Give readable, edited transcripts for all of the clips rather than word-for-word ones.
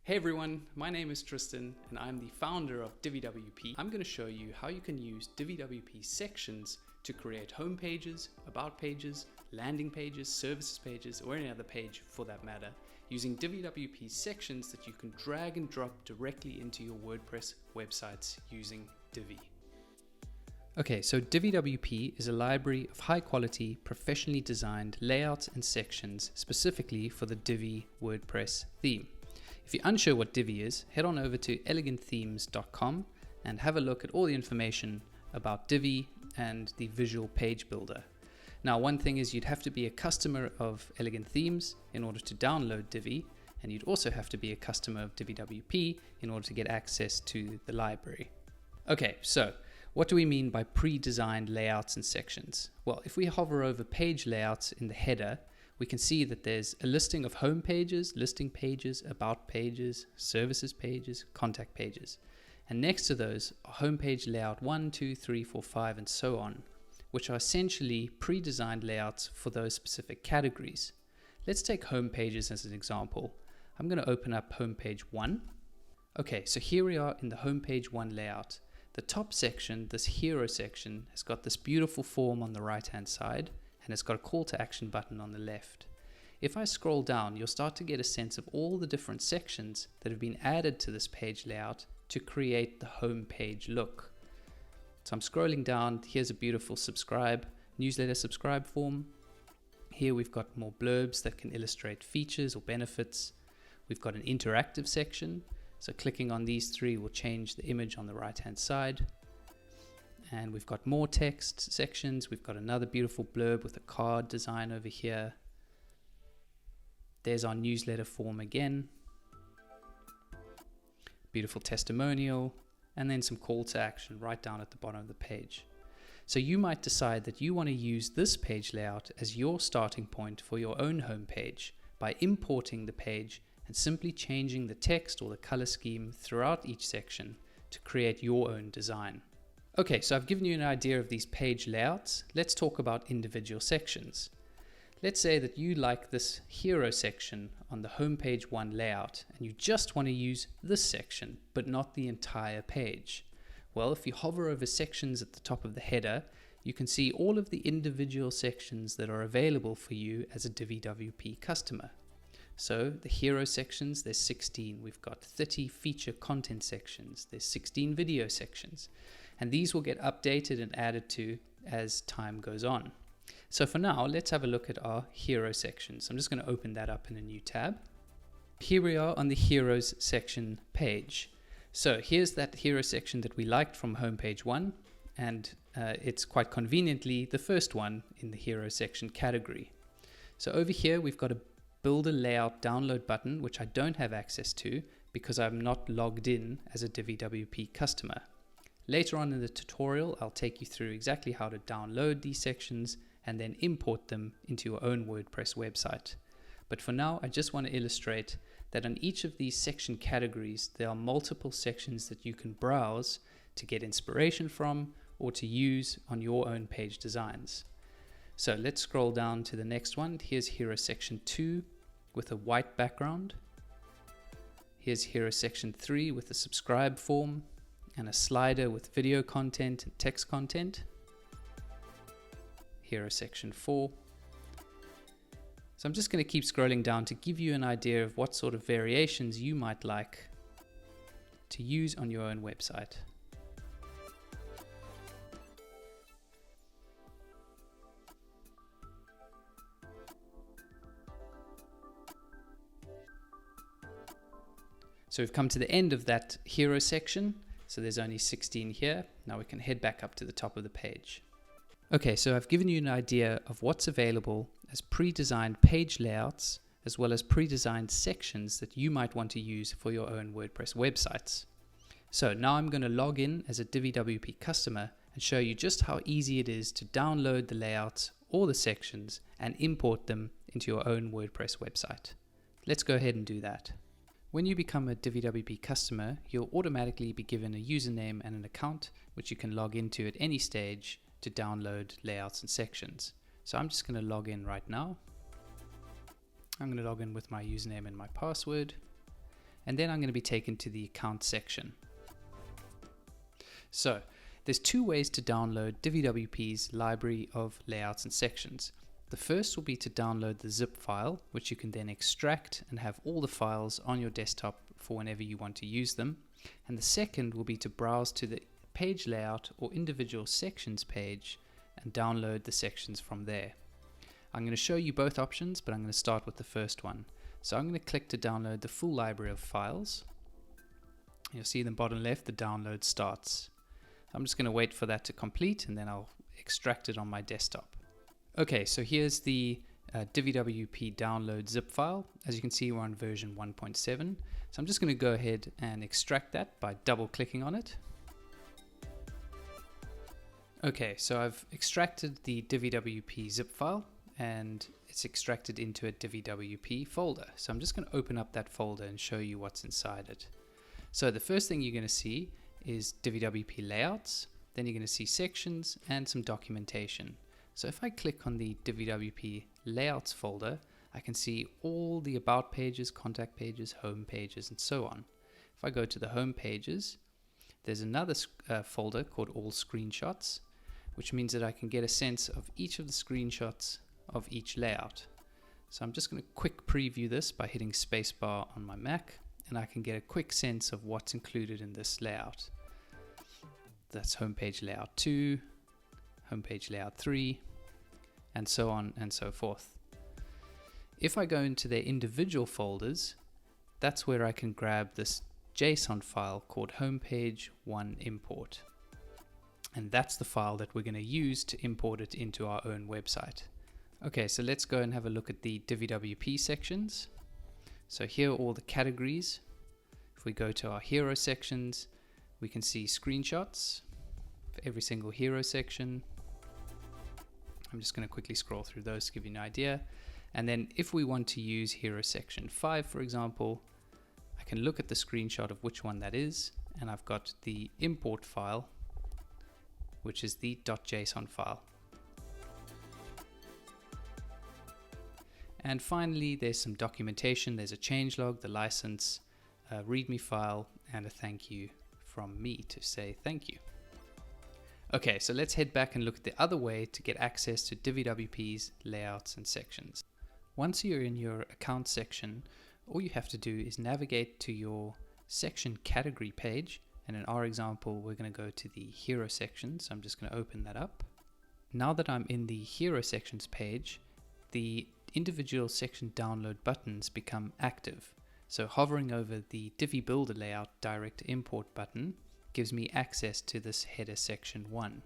Hey everyone, my name is Tristan and I'm the founder of DiviWP. I'm going to show you how you can use DiviWP sections to create home pages, about pages, landing pages, services pages, or any other page for that matter, using DiviWP sections that you can drag and drop directly into your WordPress websites using Divi. Okay, so DiviWP is a library of high quality, professionally designed layouts and sections specifically for the Divi WordPress theme. If you're unsure what Divi is, head on over to elegantthemes.com and have a look at all the information about Divi and the visual page builder. Now, one thing is you'd have to be a customer of Elegant Themes in order to download Divi, and you'd also have to be a customer of DiviWP in order to get access to the library. Okay, so what do we mean by pre-designed layouts and sections? Well, if we hover over page layouts in the header, we can see that there's a listing of home pages, listing pages, about pages, services pages, contact pages. And next to those are home page layout 1, 2, 3, 4, 5, and so on, which are essentially pre-designed layouts for those specific categories. Let's take home pages as an example. I'm going to open up home page 1. Okay, so here we are in the home page 1 layout. The top section, this hero section, has got this beautiful form on the right-hand side, and it's got a call to action button on the left. If I scroll down, you'll start to get a sense of all the different sections that have been added to this page layout to create the home page look. So I'm scrolling down. Here's a beautiful newsletter subscribe form. Here we've got more blurbs that can illustrate features or benefits. We've got an interactive section. So clicking on these three will change the image on the right-hand side. And we've got more text sections. We've got another beautiful blurb with a card design over here. There's our newsletter form again. Beautiful testimonial. And then some call to action right down at the bottom of the page. So you might decide that you want to use this page layout as your starting point for your own home page by importing the page and simply changing the text or the color scheme throughout each section to create your own design. Okay, so I've given you an idea of these page layouts. Let's talk about individual sections. Let's say that you like this hero section on the homepage 1 layout and you just want to use this section, but not the entire page. Well, if you hover over sections at the top of the header, you can see all of the individual sections that are available for you as a DiviWP customer. So the hero sections, there's 16. We've got 30 feature content sections. There's 16 video sections. And these will get updated and added to as time goes on. So for now, let's have a look at our hero section. So I'm just going to open that up in a new tab. Here we are on the heroes section page. So here's that hero section that we liked from homepage 1. And it's quite conveniently the first one in the hero section category. So over here, we've got a build a layout download button, which I don't have access to because I'm not logged in as a DiviWP customer. Later on in the tutorial, I'll take you through exactly how to download these sections and then import them into your own WordPress website. But for now, I just want to illustrate that on each of these section categories, there are multiple sections that you can browse to get inspiration from or to use on your own page designs. So let's scroll down to the next one. Here's hero section 2 with a white background. Here's hero section 3 with a subscribe form and a slider with video content and text content. Hero section 4. So I'm just going to keep scrolling down to give you an idea of what sort of variations you might like to use on your own website. So we've come to the end of that hero section. So there's only 16 here. Now we can head back up to the top of the page. Okay, so I've given you an idea of what's available as pre-designed page layouts, as well as pre-designed sections that you might want to use for your own WordPress websites. So now I'm going to log in as a DiviWP customer and show you just how easy it is to download the layouts or the sections and import them into your own WordPress website. Let's go ahead and do that. When you become a DiviWP customer, you'll automatically be given a username and an account, which you can log into at any stage to download layouts and sections. So I'm just going to log in right now. I'm going to log in with my username and my password. and then I'm going to be taken to the account section. So there's two ways to download DiviWP's library of layouts and sections. The first will be to download the zip file, which you can then extract and have all the files on your desktop for whenever you want to use them. And the second will be to browse to the page layout or individual sections page and download the sections from there. I'm going to show you both options, but I'm going to start with the first one. So I'm going to click to download the full library of files. You'll see in the bottom left the download starts. I'm just going to wait for that to complete and then I'll extract it on my desktop. Okay, so here's the DiviWP download zip file. As you can see, we're on version 1.7. So I'm just going to go ahead and extract that by double clicking on it. Okay, so I've extracted the DiviWP zip file and it's extracted into a DiviWP folder. So I'm just going to open up that folder and show you what's inside it. So the first thing you're going to see is DiviWP layouts, then you're going to see sections and some documentation. So if I click on the DiviWP layouts folder, I can see all the about pages, contact pages, home pages, and so on. If I go to the home pages, there's another folder called all screenshots, which means that I can get a sense of each of the screenshots of each layout. So I'm just going to quick preview this by hitting spacebar on my Mac, and I can get a quick sense of what's included in this layout. That's homepage layout 2, homepage layout 3, and so on and so forth. If I go into their individual folders, that's where I can grab this JSON file called homepage1 import. And that's the file that we're going to use to import it into our own website. Okay, so let's go and have a look at the DiviWP sections. So here are all the categories. If we go to our hero sections, we can see screenshots for every single hero section. I'm just going to quickly scroll through those to give you an idea. And then if we want to use hero section 5, for example, I can look at the screenshot of which one that is, and I've got the import file, which is the .json file. And finally, there's some documentation. There's a changelog, the license, a README file, and a thank you from me to say thank you. Okay, so let's head back and look at the other way to get access to DiviWP's layouts and sections. Once you're in your account section, all you have to do is navigate to your section category page. And in our example, we're going to go to the hero section. So I'm just going to open that up. Now that I'm in the hero sections page, the individual section download buttons become active. So hovering over the Divi Builder Layout Direct Import button gives me access to this header section 1.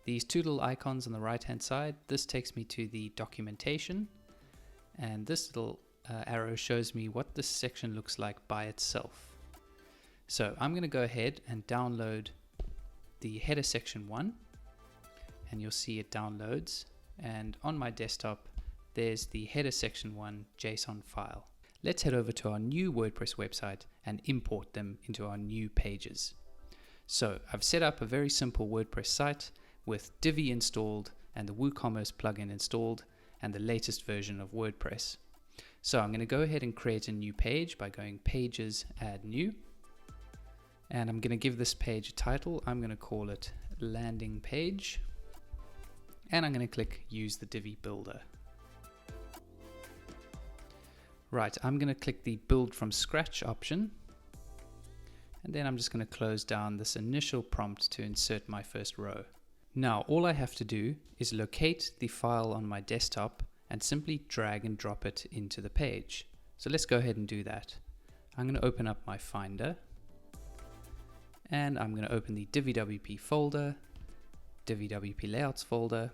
These two little icons on the right hand side, this takes me to the documentation, and this little arrow shows me what this section looks like by itself. So I'm going to go ahead and download the header section 1, and you'll see it downloads, and on my desktop there's the header section 1 JSON file. Let's head over to our new WordPress website and import them into our new pages. So I've set up a very simple WordPress site with Divi installed and the WooCommerce plugin installed and the latest version of WordPress. So I'm going to go ahead and create a new page by going Pages, Add New. And I'm going to give this page a title. I'm going to call it Landing Page. And I'm going to click Use the Divi Builder. Right, I'm going to click the Build from Scratch option. And then I'm just going to close down this initial prompt to insert my first row. Now, all I have to do is locate the file on my desktop and simply drag and drop it into the page. So let's go ahead and do that. I'm going to open up my Finder. And I'm going to open the DiviWP folder, DiviWP Layouts folder,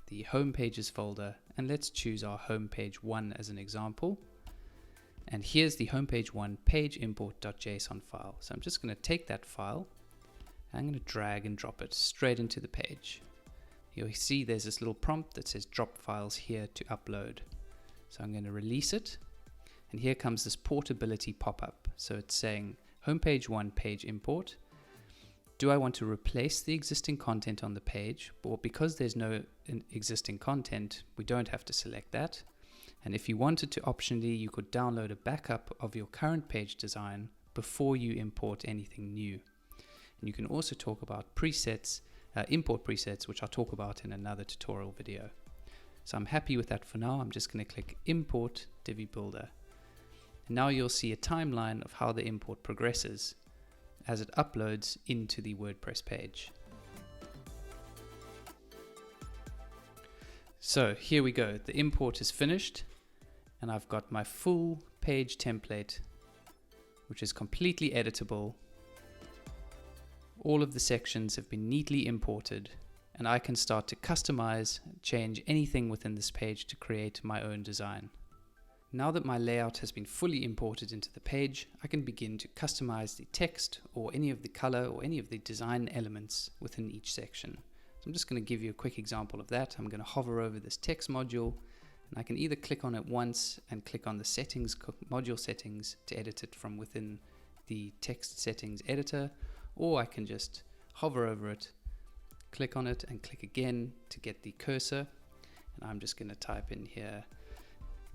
the Home Pages folder, and let's choose our Homepage 1 as an example. And here's the Homepage 1 page import.json file. So I'm just going to take that file, and I'm going to drag and drop it straight into the page. You'll see there's this little prompt that says drop files here to upload. So I'm going to release it, and here comes this portability pop-up. So it's saying Homepage 1 page import. Do I want to replace the existing content on the page? Well, because there's no existing content, we don't have to select that. And if you wanted to optionally, you could download a backup of your current page design before you import anything new. And you can also talk about presets, import presets, which I'll talk about in another tutorial video. So I'm happy with that for now. I'm just going to click Import Divi Builder. And now you'll see a timeline of how the import progresses as it uploads into the WordPress page. So here we go. The import is finished and I've got my full page template, which is completely editable. All of the sections have been neatly imported and I can start to customize, change anything within this page to create my own design. Now that my layout has been fully imported into the page, I can begin to customize the text or any of the color or any of the design elements within each section. So I'm just going to give you a quick example of that. I'm going to hover over this text module and I can either click on it once and click on the settings, module settings, to edit it from within the text settings editor, or I can just hover over it, click on it and click again to get the cursor. And I'm just going to type in here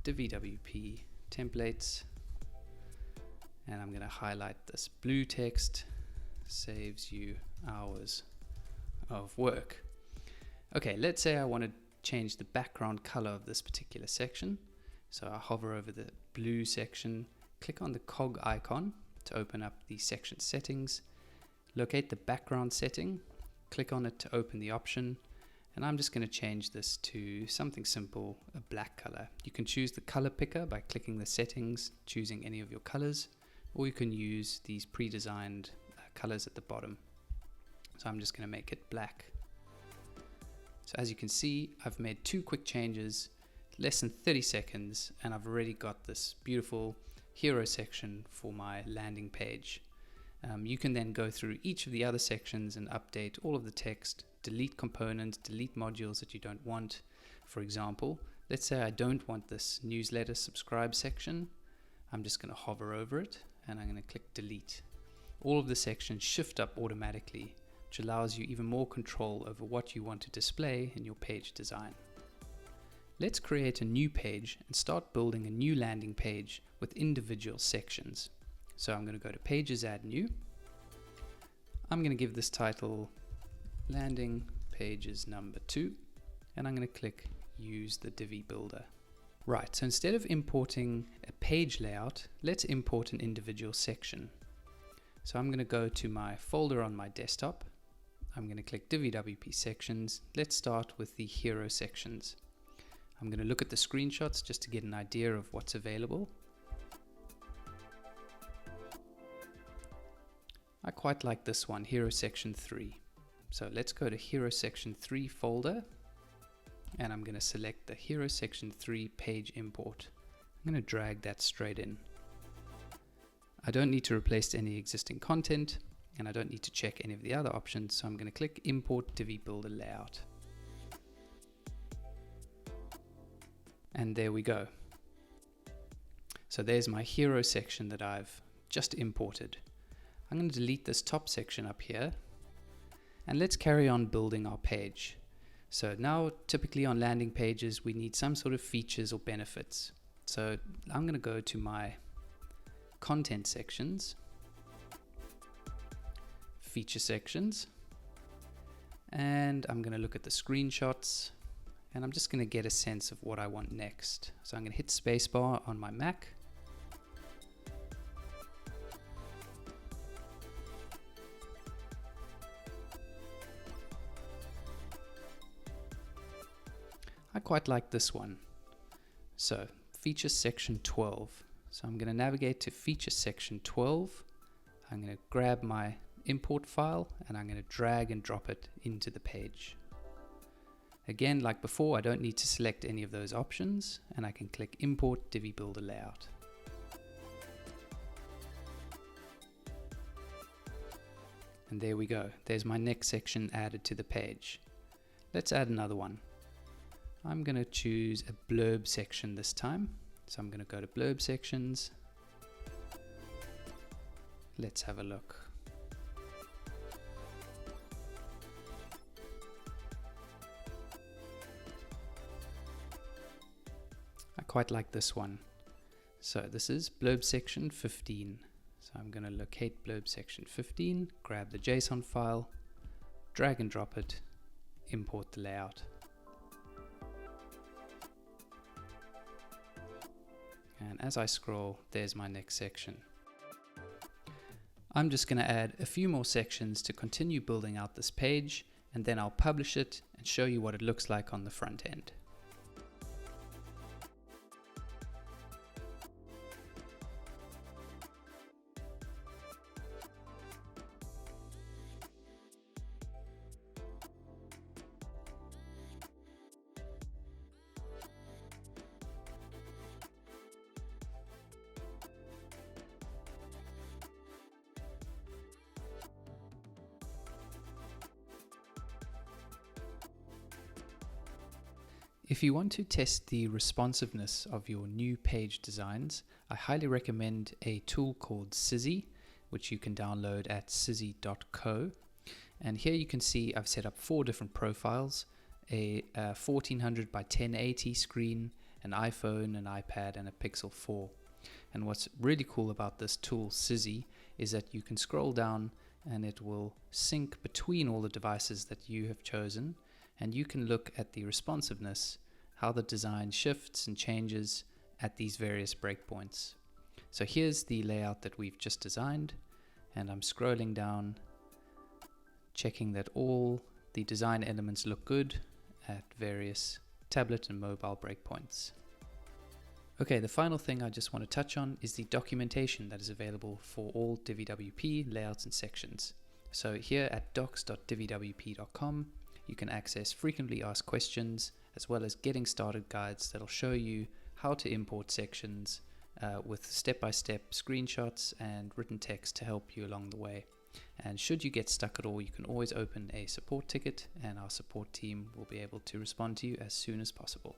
DiviWP templates, and I'm going to highlight this blue text, saves you hours of work. Okay, let's say I want to change the background color of this particular section. So I hover over the blue section, click on the cog icon to open up the section settings, locate the background setting, click on it to open the option, and I'm just going to change this to something simple, a black color. You can choose the color picker by clicking the settings, choosing any of your colors, or you can use these pre-designed colors at the bottom. So I'm just going to make it black. So as you can see, I've made two quick changes, less than 30 seconds, and I've already got this beautiful hero section for my landing page. You can then go through each of the other sections and update all of the text, delete components, delete modules that you don't want. For example, let's say I don't want this newsletter subscribe section. I'm just going to hover over it and I'm going to click delete. All of the sections shift up automatically, which allows you even more control over what you want to display in your page design. Let's create a new page and start building a new landing page with individual sections. So I'm going to go to Pages, Add New. I'm going to give this title Landing Pages Number 2, and I'm going to click Use the Divi Builder. Right, so instead of importing a page layout, let's import an individual section. So I'm going to go to my folder on my desktop. I'm going to click DiviWP Sections. Let's start with the hero sections. I'm going to look at the screenshots just to get an idea of what's available. I quite like this one, Hero Section 3. So let's go to Hero Section 3 folder, and I'm going to select the Hero Section 3 page import. I'm going to drag that straight in. I don't need to replace any existing content, and I don't need to check any of the other options, so I'm going to click Import Divi Builder Layout. And there we go. So there's my hero section that I've just imported. I'm going to delete this top section up here, and let's carry on building our page. So now typically on landing pages we need some sort of features or benefits. So I'm going to go to my content sections, feature sections, and I'm going to look at the screenshots, and I'm just going to get a sense of what I want next. So I'm going to hit spacebar on my Mac. I quite like this one. So feature section 12. So I'm going to navigate to feature section 12. I'm going to grab my import file and I'm going to drag and drop it into the page. Again, like before, I don't need to select any of those options, and I can click Import Divi Builder Layout. And there we go. There's my next section added to the page. Let's add another one. I'm going to choose a blurb section this time. So I'm going to go to blurb sections. Let's have a look. I quite like this one. So this is blurb section 15. So I'm going to locate blurb section 15, grab the JSON file, drag and drop it, import the layout. And as I scroll, there's my next section. I'm just going to add a few more sections to continue building out this page, and then I'll publish it and show you what it looks like on the front end. If you want to test the responsiveness of your new page designs, I highly recommend a tool called Sizzy, which you can download at sizzy.co. And here you can see I've set up 4 different profiles, a 1400 by 1080 screen, an iPhone, an iPad, and a Pixel 4. And what's really cool about this tool, Sizzy, is that you can scroll down and it will sync between all the devices that you have chosen, and you can look at the responsiveness, how the design shifts and changes at these various breakpoints. So here's the layout that we've just designed, and I'm scrolling down, checking that all the design elements look good at various tablet and mobile breakpoints. Okay, the final thing I just want to touch on is the documentation that is available for all DiviWP layouts and sections. So here at docs.DiviWP.com, you can access frequently asked questions as well as getting started guides that'll show you how to import sections with step-by-step screenshots and written text to help you along the way. And should you get stuck at all, you can always open a support ticket and our support team will be able to respond to you as soon as possible.